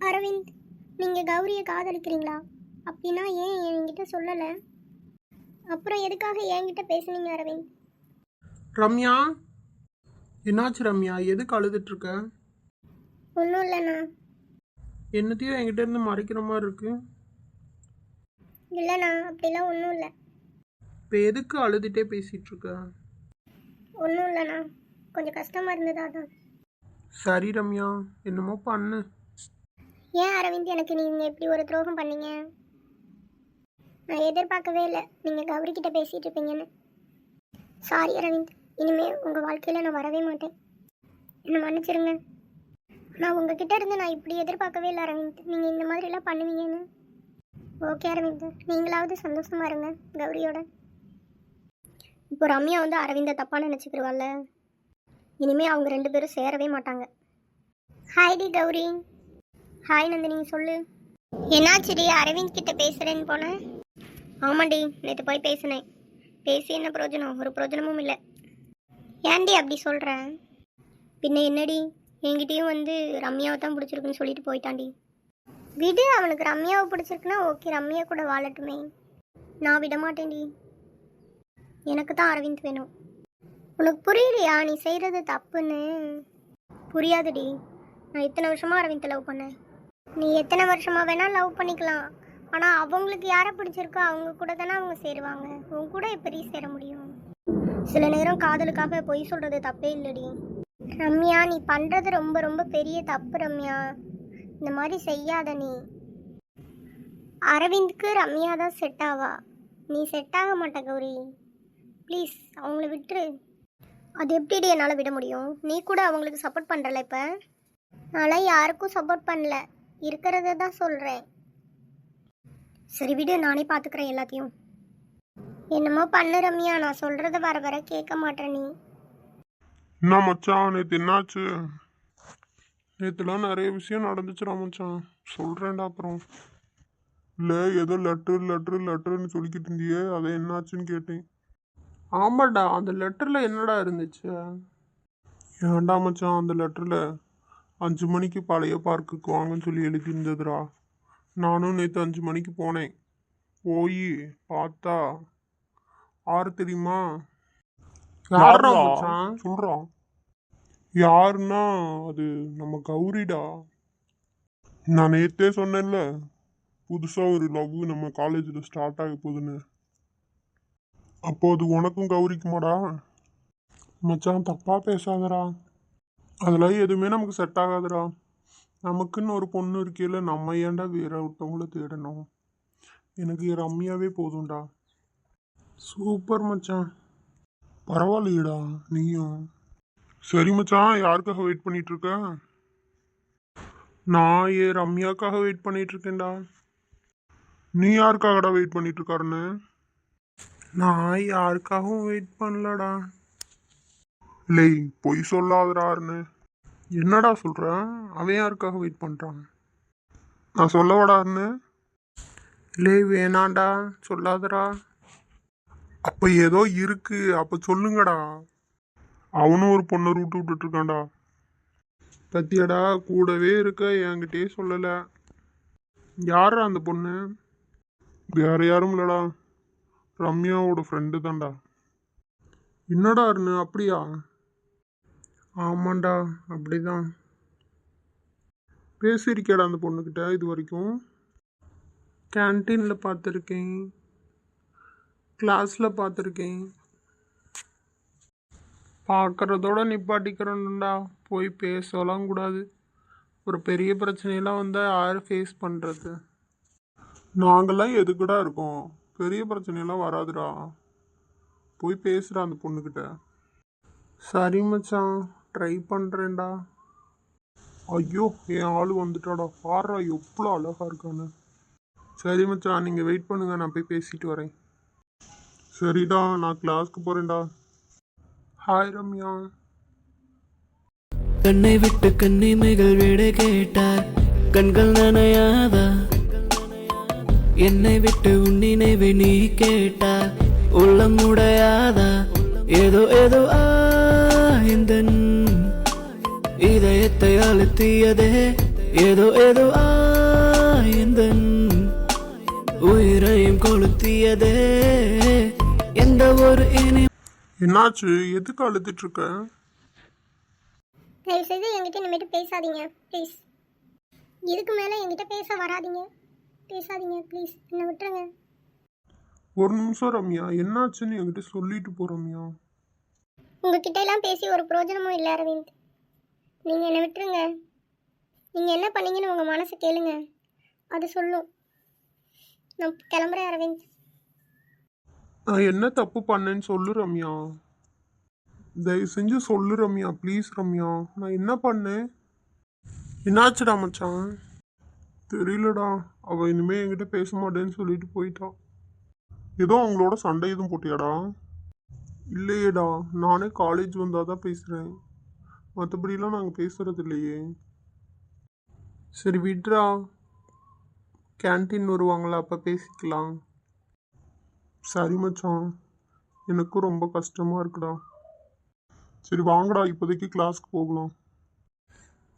அரவிந்த், நீங்கள் கௌரியை காதலிக்கிறீங்களா? அப்படின்னா ஏன் என்கிட்ட சொல்லலை? அப்புறம் எதுக்காக என்கிட்ட பேசுனீங்க அரவிந்த்? ரம்யா, என்னாச்சு ரம்யா? எதுக்கு அழுதுட்டு இருக்க? ஒன்றும் இல்லைண்ணா. என்னத்தையும் என்கிட்ட இருந்து மறைக்கிற மாதிரி இருக்கு. இல்லைண்ணா, அப்படிலாம் ஒன்றும் இல்லை. இப்போ எதுக்கு அழுதுகிட்டே பேசிகிட்டு இருக்க? ஒன்றும் இல்லைண்ணா, கொஞ்சம் கஷ்டமாக இருந்ததா தான். சரி ரம்யா, என்னமோ பண்ணு. ஏன் அரவிந்த் எனக்கு நீங்கள் இப்படி ஒரு துரோகம் பண்ணீங்க? நான் எதிர்பார்க்கவே இல்லை நீங்கள் கௌரிக்கிட்ட பேசிகிட்டு இருப்பீங்கன்னு. சாரி அரவிந்த், இனிமேல் உங்கள் வாழ்க்கையில் நான் வரவே மாட்டேன். என்னை மன்னிச்சிருங்க. நான் உங்ககிட்ட இருந்து நான் இப்படி எதிர்பார்க்கவே இல்லை அரவிந்த், நீங்கள் இந்த மாதிரிலாம் பண்ணுவீங்கன்னு. ஓகே அரவிந்த், நீங்களாவது சந்தோஷமா இருங்க கௌரியோட. இப்போ ரம்யா வந்து அரவிந்தை தப்பாக நினச்சிக்கிடுவாள்ல, இனிமேல் அவங்க 2 பேரும் சேரவே மாட்டாங்க. ஹாய்டி கௌரி. ஹாய் நந்தினி, சொல்லு. என்னாச்சுடி, அரவிந்த் கிட்ட பேசுகிறேன்னு போனேன்? ஆமாண்டி, நேற்று போய் பேசினேன். பேசி என்ன பிரயோஜனம்? ஒரு பிரயோஜனமும் இல்லை. ஏன்டி அப்படி சொல்கிற? பின்ன என்னடி, என்கிட்டயும் வந்து ரம்யாவை தான் பிடிச்சிருக்குன்னு சொல்லிட்டு போயிட்டாண்டி. விடு, அவனுக்கு ரம்யாவை பிடிச்சிருக்குன்னா ஓகே, ரம்யா கூட வாழட்டுமே. நான் விட மாட்டேன்டி. எனக்கு தான் அரவிந்த் வேணும். உனக்கு புரியலையா நீ செய்கிறது தப்புன்னு? புரியாதுடி. நான் இத்தனை வருஷமாக அரவிந்த் லவ் பண்ணேன். நீ எத்தனை வருஷமாக வேணால் லவ் பண்ணிக்கலாம், ஆனால் அவங்களுக்கு யாரை பிடிச்சிருக்கோ அவங்க கூட தானே அவங்க சேருவாங்க. உன் கூட எப்படி சேர முடியும்? சில நேரம் காதலுக்காக பொய் சொல்கிறது தப்பே இல்லடி. ரம்யா, நீ பண்ணுறது ரொம்ப ரொம்ப பெரிய தப்பு ரம்யா. இந்த மாதிரி செய்யாத நீ. அரவிந்த்க்கு ரம்யா தான் செட் ஆவா, நீ செட் ஆக மாட்ட கௌரி. ப்ளீஸ் அவங்கள விட்டுரு. அது எப்படி என்னால் விட முடியும்? நீ கூட அவங்களுக்கு சப்போர்ட் பண்ணுறல. இப்போ நான்லாம் யாருக்கும் சப்போர்ட் பண்ணல, இருக்கிறத தான் சொல்கிறேன். சரி விடு, நானே பார்த்துக்கிறேன் எல்லாத்தையும். என்னமோ பண்ணு ரம்யா, நான் சொல்கிறத வர வர கேட்க மாட்டேன் நீ. என்ன மச்சான், நேற்று என்னாச்சு? நேற்றுலாம் நிறைய விஷயம் நடந்துச்சுடா மச்சான், சொல்கிறேன்டா அப்புறம். இல்லை ஏதோ லெட்டருன்னு சொல்லிக்கிட்டு இருந்தியே, அதை என்னாச்சுன்னு கேட்டேன். ஆமாடா, அந்த லெட்டரில் என்னடா இருந்துச்சு? ஏன்டா மச்சான், அந்த லெட்டரில் 5 மணிக்கு பழைய பார்க்குக்கு வாங்கன்னு சொல்லி எழுதியிருந்ததுடா. நானும் நேற்று 5 மணிக்கு போனேன். போய் பார்த்தா 6 தெரியுமா? யாரா மச்சான்? சொல்கிறான். யாருன்னா அது நம்ம கௌரிடா. நான் நேற்றே சொன்னேன்ல, புதுசாக ஒரு லவ் நம்ம காலேஜில் ஸ்டார்ட் ஆக போகுதுன்னு. அப்போ அது உனக்கும் கௌரிக்குமாடா? மச்சான் தப்பாக பேசாதடா. அதெல்லாம் எதுவுமே நமக்கு செட் ஆகாதுடா. நமக்குன்னு ஒரு பொண்ணு இருக்கையில் நம்ம ஏன்டா வேற ஒருத்தவங்கள தேடணும்? எனக்கு ரம்யாவே போதும்டா. சூப்பர் மச்சான். பரவாயில்லையடா நீயும். சரி மச்சான், யாருக்காக வெயிட் பண்ணிட்டு இருக்க? நான் ரம்யாக்காக வெயிட் பண்ணிட்டு இருக்கேன்டா. நீ யாருக்காகடா வெயிட் பண்ணிட்டு இருக்காருன்னு? நான் யாருக்காகவும் வெயிட் பண்ணலடா. இல்லை பொய் சொல்லாதடாருன்னு. என்னடா சொல்கிற? அவன் யாருக்காக வெயிட் பண்ணுறான்? நான் சொல்லவாடாருன்னு. இல்லை வேணாண்டா, சொல்லாதடா. அப்போ ஏதோ இருக்கு, அப்போ சொல்லுங்கடா. அவனும் ஒரு பொண்ணை ரூட்டு விட்டுட்டு இருக்கான்டா. பத்தியடா, கூடவே இருக்க என்கிட்டயே சொல்லலை. யாரா அந்த பொண்ணு? வேற யாரும் இல்லடா, ரம்யாவோட ஃப்ரெண்டு தான்டா. என்னடா அருணு, அப்படியா? ஆமாண்டா, அப்படிதான். பேசியிருக்கேடா அந்த பொண்ணுக்கிட்ட இது வரைக்கும்? கேன்டீனில் பார்த்துருக்கேன், கிளாஸில் பார்த்துருக்கேன். பார்க்குறதோட நிப்பாட்டிக்கிறோம்டா, போய் பேசலாம் கூடாது. ஒரு பெரிய பிரச்சனையெல்லாம் வந்தால் யார் ஃபேஸ் பண்ணுறது? நாங்கள்லாம் எதுக்குடா இருக்கோம், பெரிய பிரச்சனையெல்லாம் வராதுடா. போய் பேசுகிறா அந்த பொண்ணுக்கிட்ட. சரி மச்சான், ட்ரை பண்ணுறேன்டா. ஐயோ, என் ஆள் வந்துட்டாடா, பாடுறா எவ்வளோ அழகாக இருக்கான்னு. சரி மச்சான், நீங்கள் வெயிட் பண்ணுங்க, நான் போய் பேசிட்டு வரேன். சரிடா, நான் கிளாஸ்க்கு போகிறேன்டா. ஹாய் ரம்யா. கண்ணை விட்டு கண்ணிமைகள் விட கேட்டார், கண்கள் நனையாதா? என்னை விட்டு உன் நினைவை நீ கேட்டார், உள்ளம் உடையாதா? ஏதோ ஏதோ இந்த இதயத்தை அழுத்தியதே, ஏதோ ஏதோ மாறியதே எந்த ஒரு இனி என்னாச்சு? எதுக்கு அழுதுட்டு இருக்க? தயவு செய்து என்கிட்ட இனிமேட்டு பேசாதீங்க ப்ளீஸ். இதுக்கு மேலே என்கிட்ட பேசாதீங்க ப்ளீஸ். என்னை விட்டுருங்க. ஒரு நிமிஷம் ரம்யா, என்னாச்சுன்னு என்கிட்ட சொல்லிட்டு போ ரம்யா. உங்ககிட்ட எல்லாம் பேசி ஒரு பிரயோஜனமும் இல்லை அரவிந்த். நீங்கள் என்னை விட்டுருங்க. நீங்கள் என்ன பண்ணீங்கன்னு உங்கள் மனசை கேளுங்க, அது சொல்லும். நான் கிளம்புறேன் அரவிந்த். நான் என்ன தப்பு பண்ணேன்னு சொல்லு ரம்யா. தயவு செஞ்சு சொல்லு ரம்யா, ப்ளீஸ் ரம்யா. நான் என்ன பண்ணேன்? என்னாச்சுடா மச்சான்? தெரியலடா, அவள் இனிமே என்கிட்ட பேச மாட்டேன்னு சொல்லிட்டு போயிட்டான். ஏதோ அவங்களோட சண்டை எதுவும் போட்டியாடா? இல்லையேடா, நானே காலேஜ் வந்தால் தான் பேசுகிறேன், மற்றபடிலாம் நாங்கள் பேசுகிறது இல்லையே. சரி விட்றா, கேன்டீன் வருவாங்களா அப்போ பேசிக்கலாம். சரி மச்சான், எனக்கும் ரொம்ப கஷ்டமாக இருக்குடா. சரி வாங்கடா, இப்போதைக்கு கிளாஸ்க்கு போகலாம்.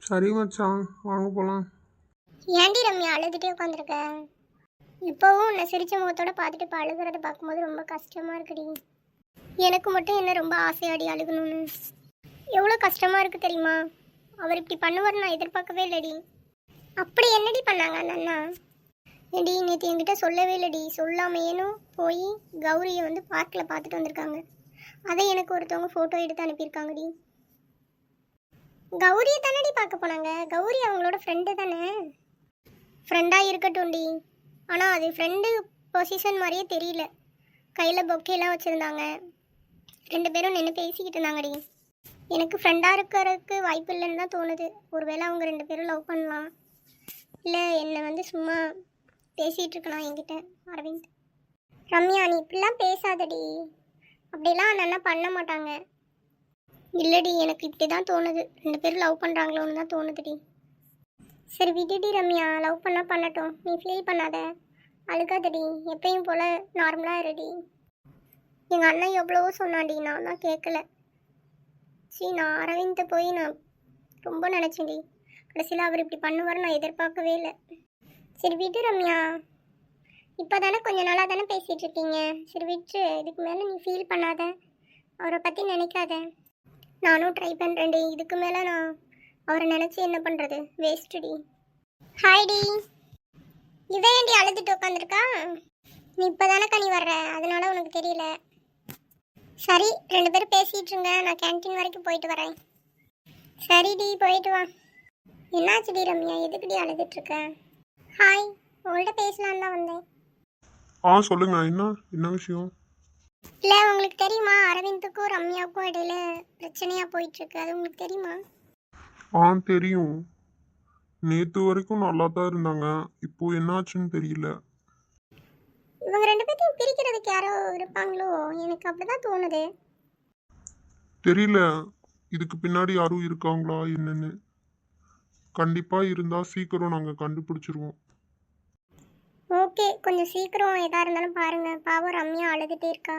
சரி மச்சான், வாங்க போகலாம். ஏன்டி ரம்யா அழுதுகிட்டே உட்காந்துருக்க? இப்போவும் உன்னை சிரிச்ச முகத்தோட பார்த்துட்டு இப்போ அழுகிறத பார்க்கும்போது ரொம்ப கஷ்டமாக இருக்குடி. எனக்கு மட்டும் என்ன ரொம்ப ஆசையாடி அழுகணும்னு. எவ்வளோ கஷ்டமாக இருக்குது தெரியுமா? அவர் இப்படி பண்ணுவார் நான் எதிர்பார்க்கவே இல்லடி. அப்படி என்னடி பண்ணாங்க அந்த அண்ணா? ஏடி நேற்று என்கிட்ட சொல்லவே இல்லடி. சொல்லாமையேனும் போய் கௌரியை வந்து பார்க்கில் பார்த்துட்டு வந்திருக்காங்க. அதை எனக்கு ஒருத்தவங்க ஃபோட்டோ எடுத்து அனுப்பியிருக்காங்கடி. கௌரியை தானடி பார்க்க போனாங்க. கௌரி அவங்களோட ஃப்ரெண்டு தானே. ஃப்ரெண்டாக இருக்கட்டும்டி, ஆனால் அது ஃப்ரெண்டு பொசிஷன் மாதிரியே தெரியல. கையில் பொக்கேலாம் வச்சுருந்தாங்க, 2 பேரும் நின்று பேசிக்கிட்டு இருந்தாங்கடி. எனக்கு ஃப்ரெண்டாக இருக்கிறதுக்கு வாய்ப்பு இல்லைன்னு தான் தோணுது. ஒருவேளை அவங்க 2 பேரும் லவ் பண்ணலாம், இல்லை என்னை வந்து சும்மா பேசிகிட்டு இருக்கலாம் என்கிட்ட. அரவிந்த், ரம்யா நீ இப்படிலாம் பேசாதடி. அப்படிலாம் அந்த அண்ணா பண்ண மாட்டாங்க. இல்லடி, எனக்கு இப்படி தான் தோணுது. 2 பேரும் லவ் பண்ணுறாங்களோன்னு தான் தோணுதுடி. சரி விடுடி ரம்யா, லவ் பண்ணால் பண்ணட்டும். நீ ஃபீல் பண்ணாத, அழுகாதடி. எப்பயும் போல் நார்மலாக இருடி. எங்கள் அண்ணன் எவ்வளவோ சொன்னான்டி, நான் தான் கேட்கல. நான் அரவிந்தை போய் நான் ரொம்ப நினச்சேன்டி. கடைசியில் அவர் இப்படி பண்ணுவார் நான் எதிர்பார்க்கவே இல்லை. சரி விடு ரம்யா, இப்போ தானே கொஞ்ச நாளாக தானே பேசிகிட்டு இருக்கீங்க. சரி விட்டு, இதுக்கு மேலே நீ ஃபீல் பண்ணாத, அவரை பற்றி நினைக்காத. நானும் ட்ரை பண்ணுறேன்டி. இதுக்கு மேலே நான் அவரை நினச்சி என்ன பண்ணுறது? வேஸ்ட்டுடி. ஹாய்டி, இவன் ஏன்டி அழுதுட்டு உட்காந்துருக்கா? நீ இப்போ தானே கனி வர்ற, அதனால உனக்கு தெரியல. சரி 2 பேரும் பேசிகிட்டு இருங்க, நான் கேன்டீன் வரைக்கும் போயிட்டு வரேன். சரிடி, போயிட்டு வா. என்னாச்சுடி ரம்யா, எதுக்குடி அழுதுட்ருக்க? ஹாய், உங்கள்கிட்ட பேசலான்னு தான் வந்தேன். சொல்லுங்க, என்ன விஷயம்? இல்லை உங்களுக்கு தெரியுமா, அரவிந்துக்கும் ரம்யாவுக்கும் இடையில பிரச்சனையாக போயிட்டுருக்கு. அது உங்களுக்கு தெரியுமா? தெரியும். நேற்று வரைக்கும் நல்லா தான் இருந்தாங்க, இப்போ என்னாச்சுன்னு தெரியல. இவங்க 2 பேர்த்தையும் பிரிக்கிறதுக்கு யாரோ இருப்பாங்களோ, எனக்கு அப்படிதான் தோணுது. தெரியல, இதுக்கு பின்னாடி யாரும் இருக்காங்களா என்னன்னு. கண்டிப்பாக இருந்தால் சீக்கிரம் நாங்கள் கண்டுபிடிச்சிருவோம். ஓகே, கொஞ்சம் சீக்கிரம் எதாக இருந்தாலும் பாருங்கள். பாவம் ரம்யா அழுதுகிட்டே இருக்கா.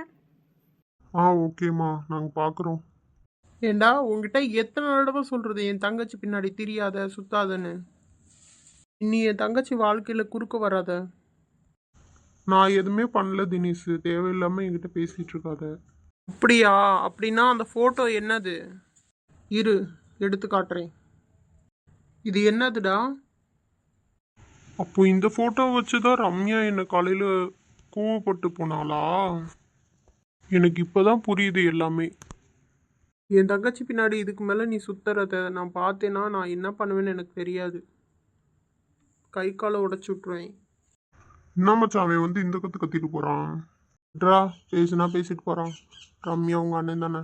ஓகேம்மா, நாங்கள் பார்க்குறோம். ஏண்டா உங்ககிட்ட எத்தனை தடவை சொல்கிறது என் தங்கச்சி பின்னாடி தெரியாத சுத்தாதன்னு? நீ என் தங்கச்சி வாழ்க்கையில் குறுக்க வராத. நான் எதுவுமே பண்ணல தினேஷ், தேவையில்லாமல் என்கிட்ட பேசிகிட்டு இருக்காத. அப்படியா? அப்படின்னா அந்த ஃபோட்டோ என்னது? இரு, எடுத்து காட்டுறேன். இது என்னதுடா? அப்போ இந்த ஃபோட்டோ வச்சு தான் ரம்யா என்னை காலையில் கோவப்பட்டு போனாளா? எனக்கு இப்போ தான் புரியுது எல்லாமே. என் தங்கச்சி பின்னாடி இதுக்கு மேலே நீ சுத்துறத நான் பார்த்தேன்னா நான் என்ன பண்ணுவேன்னு எனக்கு தெரியாது. கை காலை உடச்சி விட்ருவேன். என்ன மச்சான், அவன் வந்து இந்த கத்திட்டு போகிறான். பேசுனா பேசிட்டு போகிறான். ரம்யா உங்கள் அண்ணன் தானே?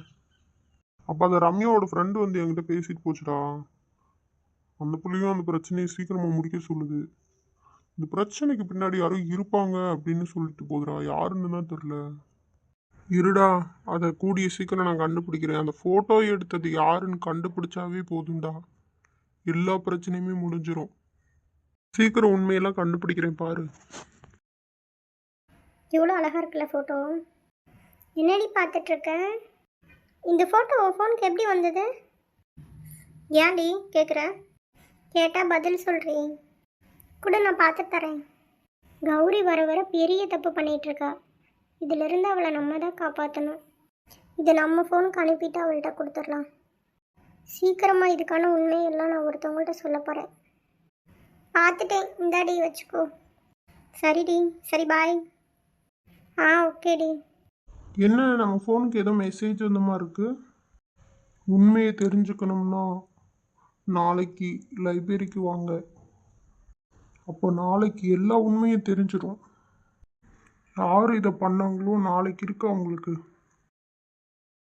அப்போ அந்த ரம்யாவோட ஃப்ரெண்டு வந்து என்கிட்ட பேசிட்டு போச்சுடா. அந்த புள்ளையும் அந்த பிரச்சனையை சீக்கிரமாக முடிக்க சொல்லுது. இந்த பிரச்சனைக்கு பின்னாடி யாரும் இருப்பாங்க அப்படின்னு சொல்லிட்டு போகுதுடா. யாருன்னு தான் தெரில. இருடா, அதை கூடிய சீக்கிரம் நான் கண்டுபிடிக்கிறேன். அந்த ஃபோட்டோ எடுத்தது யாருன்னு கண்டுபிடிச்சாவே போதும்டா, எல்லா பிரச்சனையுமே முடிஞ்சிடும். சீக்கிரம் உண்மையெல்லாம் கண்டுபிடிக்கிறேன் பாரு. எவ்வளோ அழகாக இருக்குல்ல ஃபோட்டோ. என்னடி பார்த்துட்ருக்க? இந்த ஃபோட்டோ உன் ஃபோனுக்கு எப்படி வந்தது? ஏன்டி கேட்குற? கேட்டால் பதில் சொல்கிறேன் கூட, நான் பார்த்துட்டு தரேன். கௌரி வர வர பெரிய தப்பு பண்ணிகிட்ருக்கா. இதிலிருந்து அவளை நம்ம தான் காப்பாற்றணும். இதை நம்ம ஃபோனுக்கு அனுப்பிட்டு அவள்கிட்ட கொடுத்துடலாம். சீக்கிரமாக இதுக்கான உண்மையெல்லாம் நான் ஒருத்தவங்கள்ட்ட சொல்ல போகிறேன். பார்த்துட்டேன், இந்தாடி வச்சுக்கோ. சரிடி, சரி பாய். ஓகேடி. என்ன நம்ம ஃபோனுக்கு ஏதோ மெசேஜ் வந்த மாதிரி இருக்குது. உண்மையை தெரிஞ்சுக்கணும்னா நாளைக்கு லைப்ரரிக்கு வாங்க. அப்போ நாளைக்கு எல்லா உண்மையும் தெரிஞ்சிடும். யார் இதை பண்ணாங்களோ நாளைக்கு இருக்கு அவங்களுக்கு.